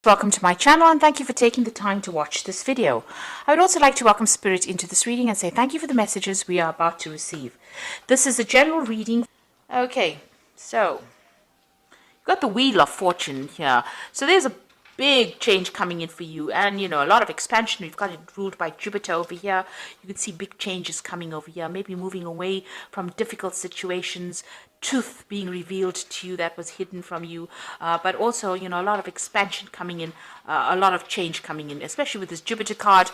Welcome to my channel and thank you for taking the time to watch this video. I would also like to welcome Spirit into this reading and say thank you for the messages we are about to receive. This is a general reading. Okay, so you've got the Wheel of Fortune here. So there's a big change coming in for you, and a lot of expansion. We've got it ruled by Jupiter over here. You can see big changes coming over here, maybe moving away from difficult situations, truth being revealed to you that was hidden from you, but also a lot of expansion coming in, a lot of change coming in, especially with this Jupiter card,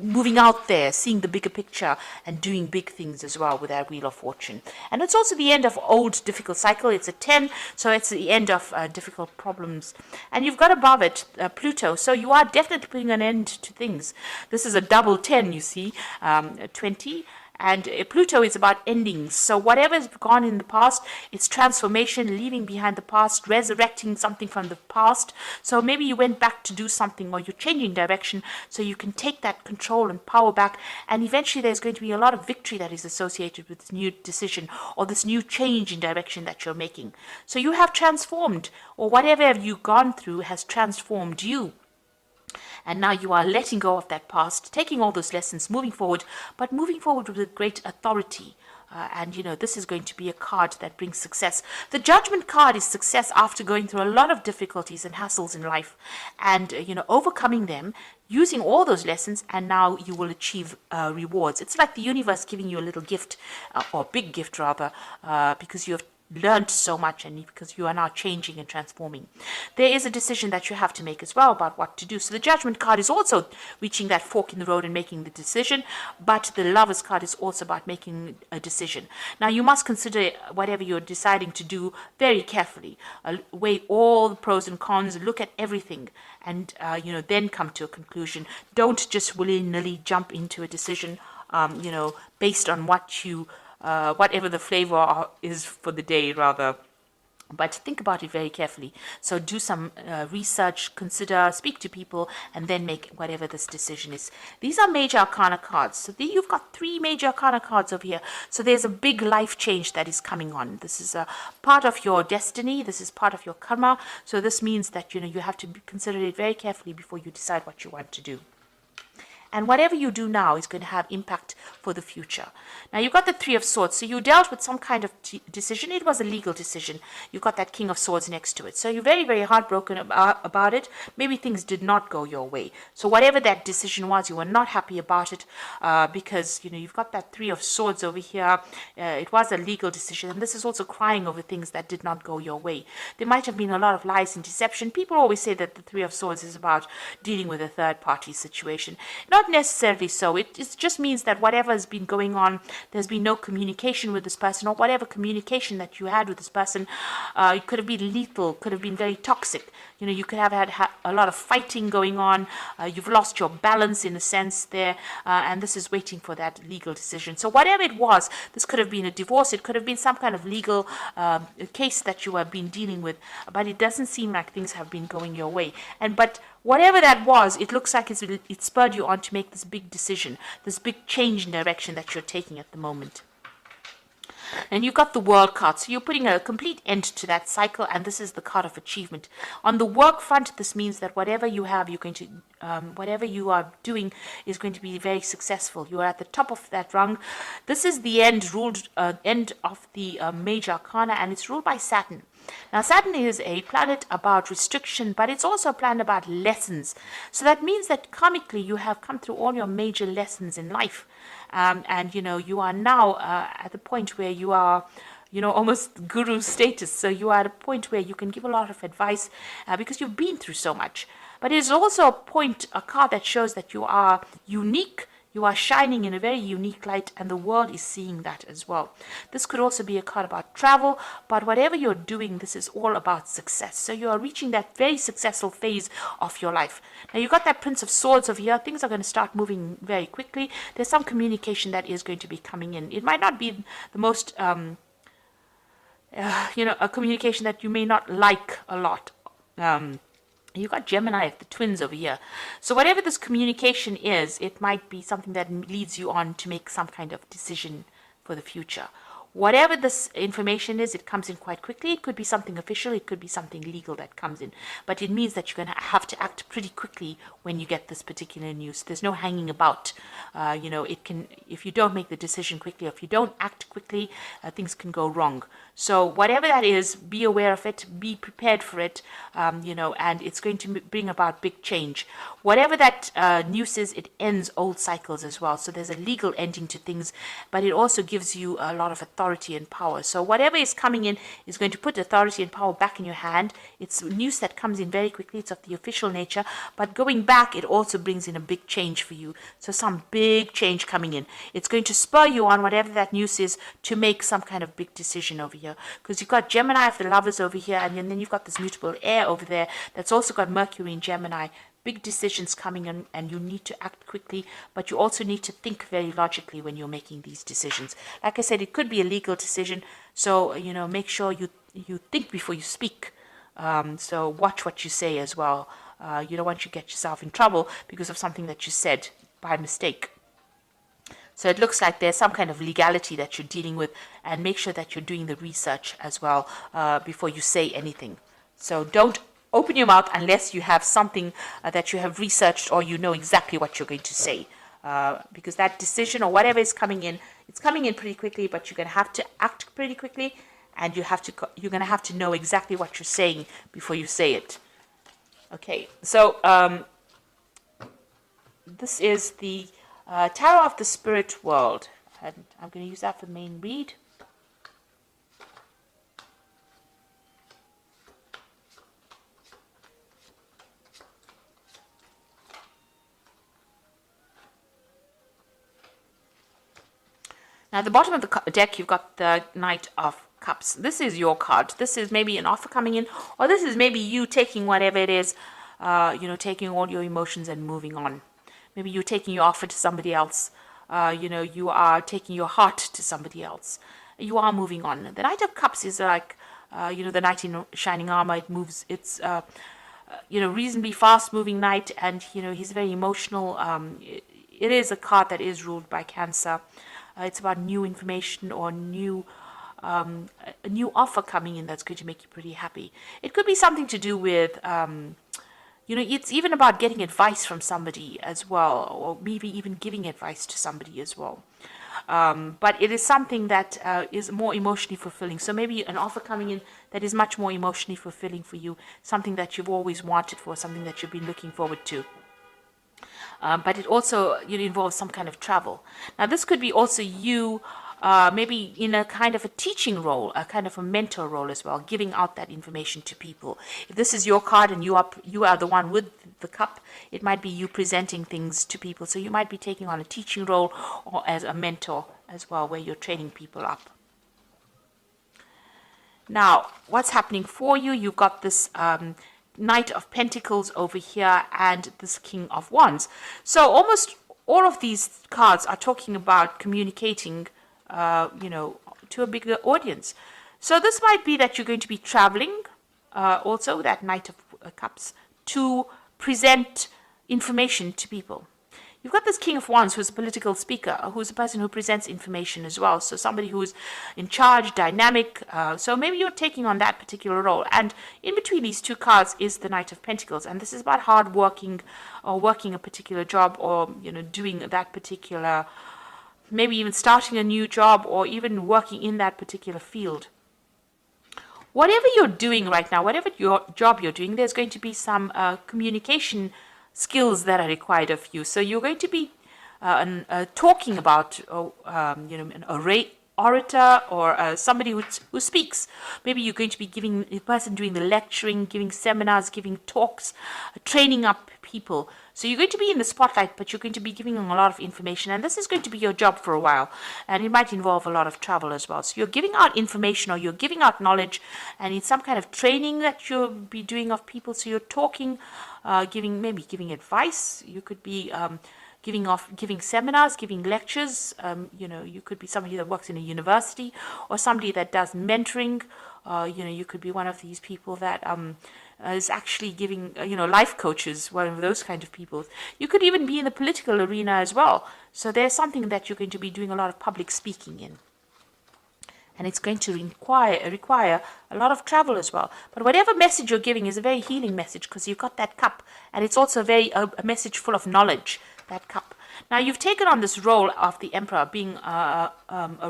moving out there, seeing the bigger picture and doing big things as well with that Wheel of Fortune. And it's also the end of old difficult cycle. It's a 10, so it's the end of difficult problems. And you've got above it Pluto, so you are definitely putting an end to things. This is a double 10, you see, 20. And Pluto is about endings. So whatever has gone in the past, it's transformation, leaving behind the past, resurrecting something from the past. So maybe you went back to do something, or you're changing direction so you can take that control and power back. And eventually there's going to be a lot of victory that is associated with this new decision or this new change in direction that you're making. So you have transformed, or whatever you've gone through has transformed you. And now you are letting go of that past, taking all those lessons, moving forward, but moving forward with great authority. And this is going to be a card that brings success. The Judgment card is success after going through a lot of difficulties and hassles in life, and overcoming them, using all those lessons, and now you will achieve rewards. It's like the universe giving you a little gift, or a big gift rather, because you have learned so much, and because you are now changing and transforming. There is a decision that you have to make as well about what to do. So the Judgment card is also reaching that fork in the road and making the decision, but the Lovers card is also about making a decision. Now you must consider whatever you're deciding to do very carefully, weigh all the pros and cons, look at everything, and then come to a conclusion. Don't just willy-nilly jump into a decision based on what you whatever the flavor is for the day, rather. But think about it very carefully. So do some research, consider, speak to people, and then make whatever this decision is. These are major arcana cards. So you've got 3 major arcana cards over here. So there's a big life change that is coming on. This is a part of your destiny. This is part of your karma. So this means that you have to consider it very carefully before you decide what you want to do. And whatever you do now is going to have impact for the future. Now, you've got the 3 of Swords. So you dealt with some kind of decision. It was a legal decision. You've got that King of Swords next to it. So you're very, very heartbroken about it. Maybe things did not go your way. So whatever that decision was, you were not happy about it because, you've got that 3 of Swords over here. It was a legal decision. And this is also crying over things that did not go your way. There might have been a lot of lies and deception. People always say that the 3 of Swords is about dealing with a third-party situation. Not necessarily so. It just means that whatever has been going on, there's been no communication with this person, or whatever communication that you had with this person, it could have been lethal, could have been very toxic. You could have had a lot of fighting going on. You've lost your balance in a sense there, and this is waiting for that legal decision. So whatever it was, this could have been a divorce, it could have been some kind of legal case that you have been dealing with, but it doesn't seem like things have been going your way. But whatever that was, it looks like it spurred you on to make this big decision, this big change in direction that you're taking at the moment. And you've got the World card, so you're putting a complete end to that cycle, and this is the card of achievement. On the work front, this means that whatever you have, you're going to, whatever you are doing is going to be very successful. You are at the top of that rung. This is the end of the major arcana, and it's ruled by Saturn. Now, Saturn is a planet about restriction, but it's also a planet about lessons. So that means that karmically you have come through all your major lessons in life. And you are now at the point where you are, almost guru status. So you are at a point where you can give a lot of advice because you've been through so much. But it is also a card that shows that you are unique. You are shining in a very unique light, and the world is seeing that as well. This could also be a card about travel, but whatever you're doing, this is all about success. So you are reaching that very successful phase of your life. Now, you've got that Prince of Swords over here. Things are going to start moving very quickly. There's some communication that is going to be coming in. It might not be the most, a communication that you may not like a lot. You've got Gemini, the twins over here. So whatever this communication is, it might be something that leads you on to make some kind of decision for the future. Whatever this information is, it comes in quite quickly. It could be something official, it could be something legal that comes in. But it means that you're going to have to act pretty quickly when you get this particular news. There's no hanging about. It can, if you don't make the decision quickly, or if you don't act quickly, things can go wrong. So whatever that is, be aware of it, be prepared for it, and it's going to bring about big change. Whatever that news is, it ends old cycles as well. So there's a legal ending to things, but it also gives you a lot of authority and power. So whatever is coming in is going to put authority and power back in your hand. It's news that comes in very quickly. It's of the official nature, but going back, it also brings in a big change for you. So some big change coming in. It's going to spur you on, whatever that news is, to make some kind of big decision over here. Because you've got Gemini of the Lovers over here, and then you've got this mutable air over there that's also got Mercury in Gemini. Big decisions coming in, and you need to act quickly, but you also need to think very logically when you're making these decisions. Like I said, it could be a legal decision, so make sure you think before you speak. So watch what you say as well. You don't want to get yourself in trouble because of something that you said by mistake. So it looks like there's some kind of legality that you're dealing with, and make sure that you're doing the research as well before you say anything. So don't open your mouth unless you have something that you have researched, or you know exactly what you're going to say. Because that decision or whatever is coming in, it's coming in pretty quickly, but you're going to have to act pretty quickly, and you're going to have to know exactly what you're saying before you say it. Okay, so this is the Tarot of the Spirit World, and I'm going to use that for the main read. Now, at the bottom of the deck, you've got the Knight of Cups. This is your card. This is maybe an offer coming in, or this is maybe you taking whatever it is, taking all your emotions and moving on. Maybe you're taking your offer to somebody else. You are taking your heart to somebody else. You are moving on. The Knight of Cups is like, the knight in shining armor. It moves. It's, reasonably fast-moving knight, and, he's very emotional. It is a card that is ruled by Cancer. It's about new information or a new offer coming in that's going to make you pretty happy. It could be something to do with, it's even about getting advice from somebody as well, or maybe even giving advice to somebody as well. But it is something that is more emotionally fulfilling. So maybe an offer coming in that is much more emotionally fulfilling for you, something that you've always wanted for, something that you've been looking forward to. But it also involves some kind of travel. Now, this could be also you maybe in a kind of a teaching role, a kind of a mentor role as well, giving out that information to people. If this is your card and you are the one with the cup, it might be you presenting things to people. So you might be taking on a teaching role or as a mentor as well, where you're training people up. Now, what's happening for you? You've got this Knight of Pentacles over here and this King of Wands. So almost all of these cards are talking about communicating, to a bigger audience. So this might be that you're going to be traveling, also that Knight of Cups, to present information to people. You've got this King of Wands, who's a political speaker, who's a person who presents information as well. So somebody who's in charge, dynamic. So maybe you're taking on that particular role. And in between these two cards is the Knight of Pentacles. And this is about hard working or working a particular job, or, doing that particular, maybe even starting a new job, or even working in that particular field. Whatever you're doing right now, whatever your job you're doing, there's going to be some communication skills that are required of you. So you're going to be talking about, an orator, or somebody who speaks. Maybe you're going to be giving a person doing the lecturing, giving seminars, giving talks, training up people. So you're going to be in the spotlight, but you're going to be giving them a lot of information, and this is going to be your job for a while, and it might involve a lot of travel as well. So you're giving out information, or you're giving out knowledge, and it's some kind of training that you'll be doing of people. So you're talking, giving advice. You could be giving seminars, giving lectures. You could be somebody that works in a university, or somebody that does mentoring. You could be one of these people that is actually giving, life coaches, one of those kind of people. You could even be in the political arena as well. So there's something that you're going to be doing a lot of public speaking in. and it's going to require a lot of travel as well. But whatever message you're giving is a very healing message, because you've got that cup, and it's also a message full of knowledge, that cup. Now, you've taken on this role of the emperor, being a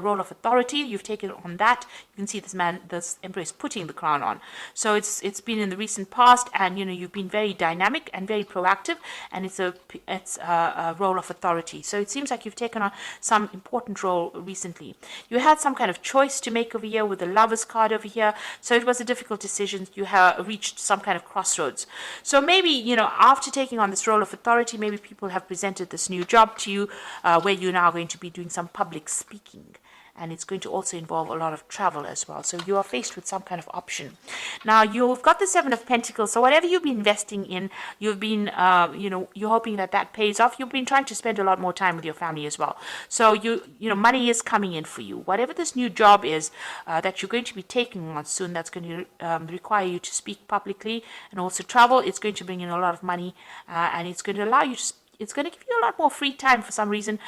role of authority. You've taken on that. You can see this emperor is putting the crown on. So it's been in the recent past, and you've been very dynamic and very proactive, and it's a role of authority. So it seems like you've taken on some important role recently. You had some kind of choice to make over here with the Lovers card over here. So it was a difficult decision. You have reached some kind of crossroads. So maybe after taking on this role of authority, maybe people have presented this new job to you, where you're now going to be doing some public speaking, and it's going to also involve a lot of travel as well. So you are faced with some kind of option. Now, you've got the Seven of Pentacles, so whatever you've been investing in, you've been you're hoping that pays off. You've been trying to spend a lot more time with your family as well. So money is coming in for you. Whatever this new job is that you're going to be taking on soon, that's going to require you to speak publicly and also travel. It's going to bring in a lot of money, and it's going to allow you to it's going to give you a lot more free time for some reason,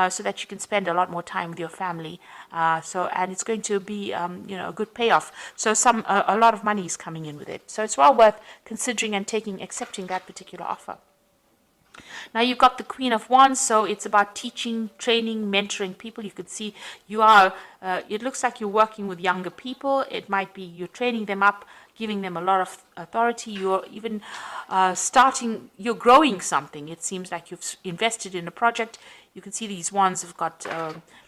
so that you can spend a lot more time with your family. And it's going to be a good payoff. So a lot of money is coming in with it. So it's well worth considering and accepting that particular offer. Now, you've got the Queen of Wands, so it's about teaching, training, mentoring people. You could see it looks like you're working with younger people. It might be you're training them up, giving them a lot of authority. You're even you're growing something. It seems like you've invested in a project. You can see these wands have got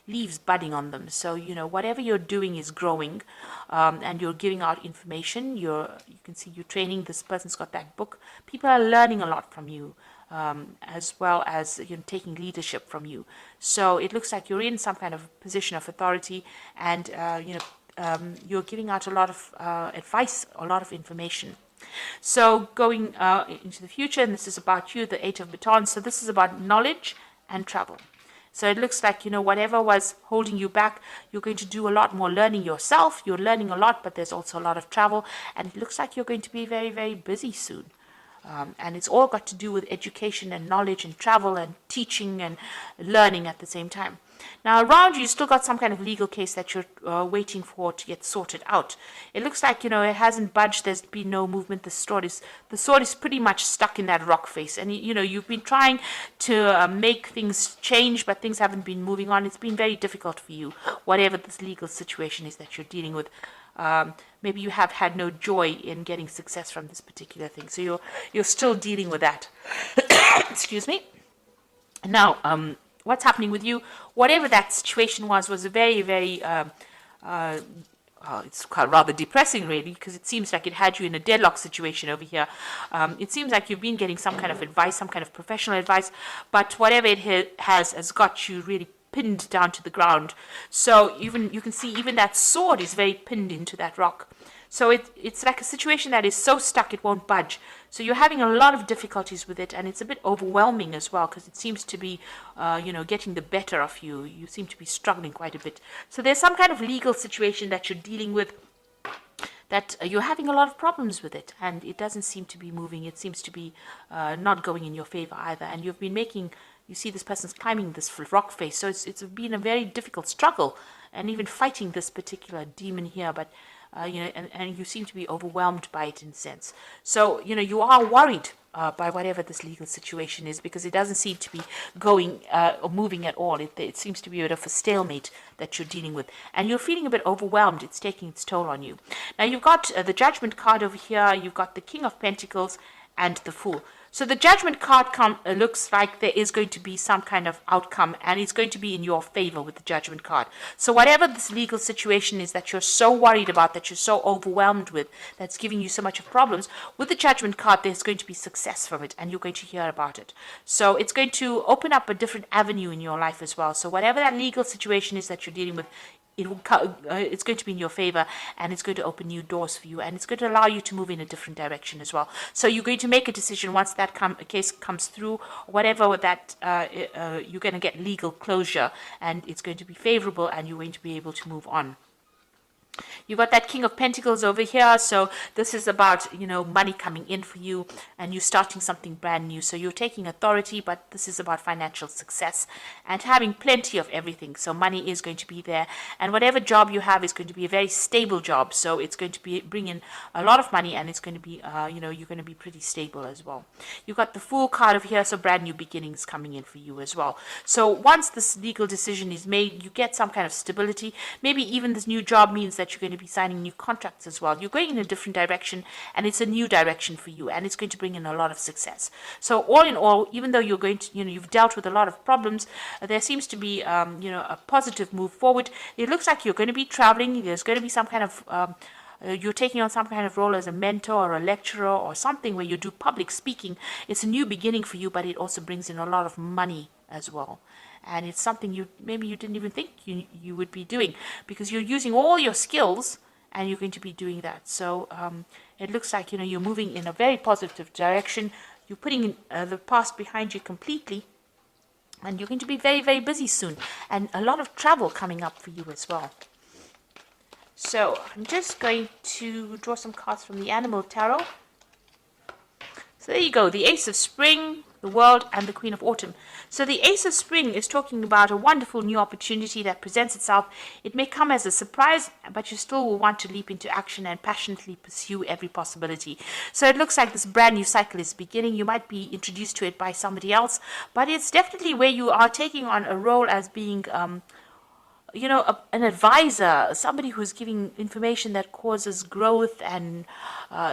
leaves budding on them. So, whatever you're doing is growing, and you're giving out information. You can see you're training. This person's got that book. People are learning a lot from you, as well as taking leadership from you. So it looks like you're in some kind of position of authority, and you're giving out a lot of advice, a lot of information. So going into the future, and this is about you, the Eight of Batons. So this is about knowledge and travel. So it looks like, whatever was holding you back, you're going to do a lot more learning yourself. You're learning a lot, but there's also a lot of travel, and it looks like you're going to be very, very busy soon. And it's all got to do with education and knowledge and travel and teaching and learning at the same time. Now, around you still got some kind of legal case that you're waiting for to get sorted out. It looks like, it hasn't budged. There's been no movement. The sword is pretty much stuck in that rock face. And, you've been trying to make things change, but things haven't been moving on. It's been very difficult for you, whatever this legal situation is that you're dealing with. Maybe you have had no joy in getting success from this particular thing. So you're still dealing with that. Excuse me. Now, what's happening with you, whatever that situation was a very, very, it's rather depressing, really, because it seems like it had you in a deadlock situation over here. It seems like you've been getting some kind of advice, some kind of professional advice, but whatever it has got you really pinned down to the ground. So you can see even that sword is very pinned into that rock. So it's like a situation that is so stuck it won't budge. So you're having a lot of difficulties with it, and it's a bit overwhelming as well, because it seems to be, getting the better of you. You seem to be struggling quite a bit. So there's some kind of legal situation that you're dealing with, that you're having a lot of problems with it, and it doesn't seem to be moving. It seems to be not going in your favor either. And you've been you see this person's climbing this rock face. So it's been a very difficult struggle, and even fighting this particular demon here, but and you seem to be overwhelmed by it in a sense. So, you are worried by whatever this legal situation is, because it doesn't seem to be going or moving at all. It seems to be a bit of a stalemate that you're dealing with, and you're feeling a bit overwhelmed. It's taking its toll on you. Now, you've got the Judgment card over here. You've got the King of Pentacles and the Fool. So the Judgment card looks like there is going to be some kind of outcome, and it's going to be in your favor with the Judgment card. So whatever this legal situation is that you're so worried about, that you're so overwhelmed with, that's giving you so much of problems, with the Judgment card, there's going to be success from it, and you're going to hear about it. So it's going to open up a different avenue in your life as well. So whatever that legal situation is that you're dealing with, it's going to be in your favor, and it's going to open new doors for you, and it's going to allow you to move in a different direction as well. So you're going to make a decision once that case comes through, whatever that you're going to get legal closure, and it's going to be favorable, and you're going to be able to move on. You got that King of Pentacles over here. So this is about, money coming in for you and you starting something brand new. So you're taking authority, but this is about financial success and having plenty of everything. So money is going to be there. And whatever job you have is going to be a very stable job. So it's going to be bring in a lot of money and it's going to be, you're going to be pretty stable as well. You got the Fool card over here. So brand new beginnings coming in for you as well. So once this legal decision is made, you get some kind of stability. Maybe even this new job means that you're going to be signing new contracts as well. You're going in a different direction and it's a new direction for you and it's going to bring in a lot of success. So all in all, even though you're going to, you've dealt with a lot of problems, there seems to be, a positive move forward. It looks like you're going to be traveling. There's going to be some kind of, you're taking on some kind of role as a mentor or a lecturer or something where you do public speaking. It's a new beginning for you, but it also brings in a lot of money as well. And it's something maybe you didn't even think you would be doing because you're using all your skills and you're going to be doing that. So it looks like, you're moving in a very positive direction. You're putting the past behind you completely and you're going to be very, very busy soon and a lot of travel coming up for you as well. So I'm just going to draw some cards from the Animal Tarot. So there you go, the Ace of Spring, the World, and the Queen of Autumn. So the Ace of Spring is talking about a wonderful new opportunity that presents itself. It may come as a surprise, but you still will want to leap into action and passionately pursue every possibility. So it looks like this brand new cycle is beginning. You might be introduced to it by somebody else, but it's definitely where you are taking on a role as being an advisor, somebody who's giving information that causes growth and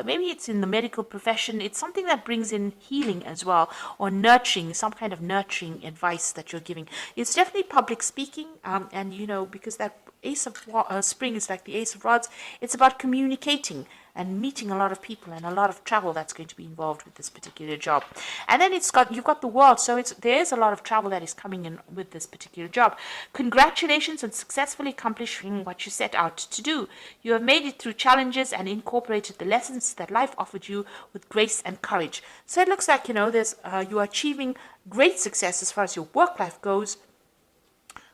maybe it's in the medical profession. It's something that brings in healing as well or nurturing, some kind of nurturing advice that you're giving. It's definitely public speaking and, because that Ace of Spring is like the Ace of Rods, it's about communicating and meeting a lot of people and a lot of travel that's going to be involved with this particular job. And then you've got the World, so there's a lot of travel that is coming in with this particular job. Congratulations on successfully accomplishing what you set out to do. You have made it through challenges and incorporated the lessons that life offered you with grace and courage. So it looks like, you are achieving great success as far as your work life goes.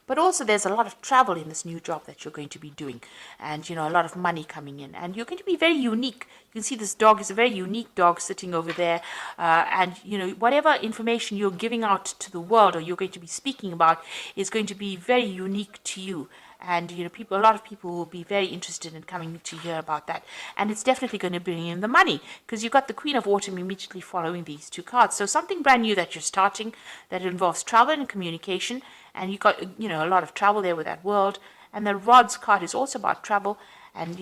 But also there's a lot of travel in this new job that you're going to be doing and, a lot of money coming in. And you're going to be very unique. You can see this dog is a very unique dog sitting over there. And, whatever information you're giving out to the world or you're going to be speaking about is going to be very unique to you. And, a lot of people will be very interested in coming to hear about that. And it's definitely going to bring in the money because you've got the Queen of Autumn immediately following these two cards. So something brand new that you're starting that involves travel and communication. And you got, a lot of travel there with that World. And the Rods card is also about travel and,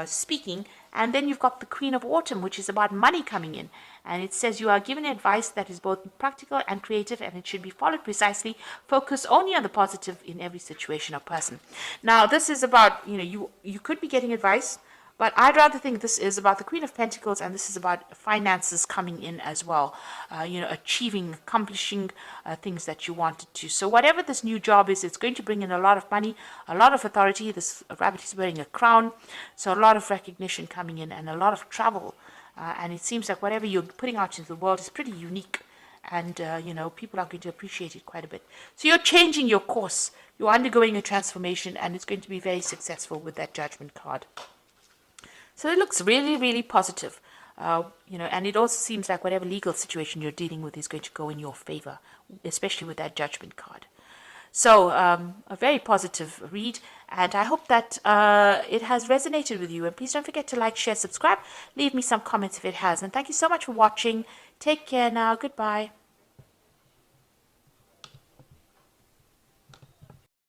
speaking. And then you've got the Queen of Autumn, which is about money coming in. And it says you are given advice that is both practical and creative, and it should be followed precisely. Focus only on the positive in every situation or person. Now, this is about, you could be getting advice, but I'd rather think this is about the Queen of Pentacles, and this is about finances coming in as well. Achieving, accomplishing things that you wanted to. So whatever this new job is, it's going to bring in a lot of money, a lot of authority. This rabbit is wearing a crown, so a lot of recognition coming in and a lot of travel. And it seems like whatever you're putting out into the world is pretty unique. And, people are going to appreciate it quite a bit. So you're changing your course. You're undergoing a transformation, and it's going to be very successful with that Judgment card. So it looks really, really positive, and it also seems like whatever legal situation you're dealing with is going to go in your favor, especially with that Judgment card. So a very positive read, and I hope that it has resonated with you. And please don't forget to like, share, subscribe. Leave me some comments if it has. And thank you so much for watching. Take care now. Goodbye.